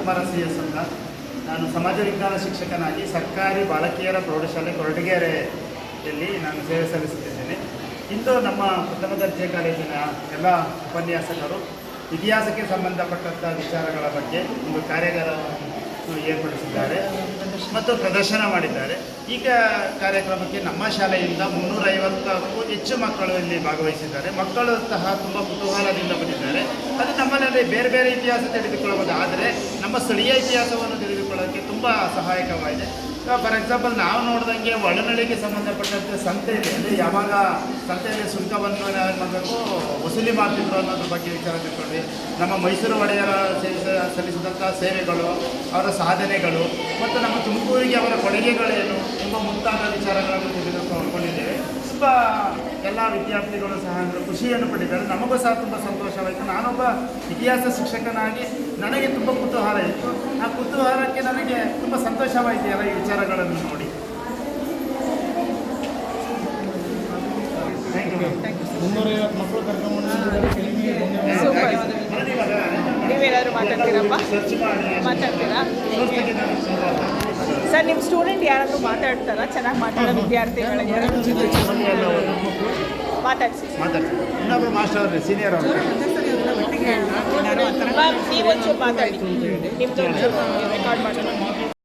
Kumara CS ಅಂತ. ನಾನು ಸಮಾಜ ವಿಜ್ಞಾನ ಶಿಕ್ಷಕನಾಗಿ ಸರ್ಕಾರಿ ಬಾಲಕಿಯರ ಪ್ರೌಢಶಾಲೆ ಕೊರಟಗೆರೆಯಲ್ಲಿ ನಾನು ಸೇವೆ ಸಲ್ಲಿಸುತ್ತಿದ್ದೇನೆ. ಇಂದು ನಮ್ಮ ಪ್ರಥಮ ದರ್ಜೆ ಕಾಲೇಜಿನ ಎಲ್ಲ ಉಪನ್ಯಾಸಕರು ಇತಿಹಾಸಕ್ಕೆ ಸಂಬಂಧಪಟ್ಟಂಥ ವಿಚಾರಗಳ ಬಗ್ಗೆ ಒಂದು ಕಾರ್ಯಾಗಾರವನ್ನು ಏರ್ಪಡಿಸಿದ್ದಾರೆ ಮತ್ತು ಪ್ರದರ್ಶನ ಮಾಡಿದ್ದಾರೆ. ಈಗ ಕಾರ್ಯಕ್ರಮಕ್ಕೆ ನಮ್ಮ ಶಾಲೆಯಿಂದ 350ಕ್ಕೂ ಹೆಚ್ಚು ಮಕ್ಕಳು ಇಲ್ಲಿ ಭಾಗವಹಿಸಿದ್ದಾರೆ. ಮಕ್ಕಳು ಸಹ ತುಂಬ ಕುತೂಹಲದಿಂದ ಬಂದಿದ್ದಾರೆ. ಅದು ನಮ್ಮಲ್ಲಿ ಬೇರೆ ಬೇರೆ ಇತಿಹಾಸ ತಿಳಿದುಕೊಳ್ಳಬಹುದು, ಆದರೆ ನಮ್ಮ ಸ್ಥಳೀಯ ಇತಿಹಾಸವನ್ನು ತಿಳಿದುಕೊಳ್ಳೋಕ್ಕೆ ತುಂಬ ಸಹಾಯಕವಾಗಿದೆ. ಫಾರ್ ಎಕ್ಸಾಂಪಲ್, ನಾವು ನೋಡಿದಂಗೆ ಒಳನಳಿಗೆ ಸಂಬಂಧಪಟ್ಟಂತೆ ಸಂತೆಯಲ್ಲಿ, ಅಂದರೆ ಯಾವಾಗ ಸಂತೆಯಲ್ಲಿ ಸುಂಕವನ್ನು ಮಾಡಬೇಕು ವಸೂಲಿ ಮಾಡ್ತಿದ್ರು ಅನ್ನೋದ್ರ ಬಗ್ಗೆ ವಿಚಾರ ತಿಳ್ಕೊಂಡ್ವಿ. ನಮ್ಮ ಮೈಸೂರು ಒಡೆಯರ ಸಲ್ಲಿಸಿದಂಥ ಸೇವೆಗಳು, ಅವರ ಸಾಧನೆಗಳು ಮತ್ತು ನಮ್ಮ ತುಮಕೂರಿಗೆ ಅವರ ಕೊಡುಗೆಗಳೇನು ತುಂಬ ಮುಂತಾದ ವಿಚಾರಗಳನ್ನು ತಿಳಿದುಕೊಂಡಿದ್ದೇವೆ. ತುಂಬ ಎಲ್ಲ ವಿದ್ಯಾರ್ಥಿಗಳು ಸಹ ಖುಷಿಯನ್ನು ಪಟ್ಟಿದ್ದಾರೆ. ನಮಗೂ ಸಹ ತುಂಬ ಸಂತೋಷವಾಯಿತು. ನಾನೊಬ್ಬ ಇತಿಹಾಸ ಶಿಕ್ಷಕನಾಗಿ ನನಗೆ ತುಂಬ ಕುತೂಹಲ ಇತ್ತು. ಆ ಕುತೂಹಲಕ್ಕೆ ನನಗೆ ತುಂಬ ಸಂತೋಷವಾಯಿತು ಎಲ್ಲ ಈ ವಿಚಾರಗಳನ್ನು ನೋಡಿ. Thank you. 350 ಮಕ್ಕಳು ಕರ್ಕೊಂಡು ನೀವೇನಾದ್ರು ಮಾತಾಡ್ತೀರಪ್ಪ? ಮಾತಾಡ್ತೀರಾ ಸರ್? ನಿಮ್ಮ ಸ್ಟೂಡೆಂಟ್ ಯಾರಾದರೂ ಮಾತಾಡ್ತಾರಾ? ಚೆನ್ನಾಗಿ ಮಾತಾಡೋ ವಿದ್ಯಾರ್ಥಿಗಳಿಗೆ ಮಾತಾಡ್ಸಿ. ಇನ್ನೊಬ್ಬರು ಮಾಸ್ಟರ್ ಅವ್ರೆ, ಸೀನಿಯರ್ ಅವರು. ನೀವೊಂಚೂರು ಮಾತಾಡಿ, ನಿಮ್ದು ರೆಕಾರ್ಡ್ ಮಾಡಿ.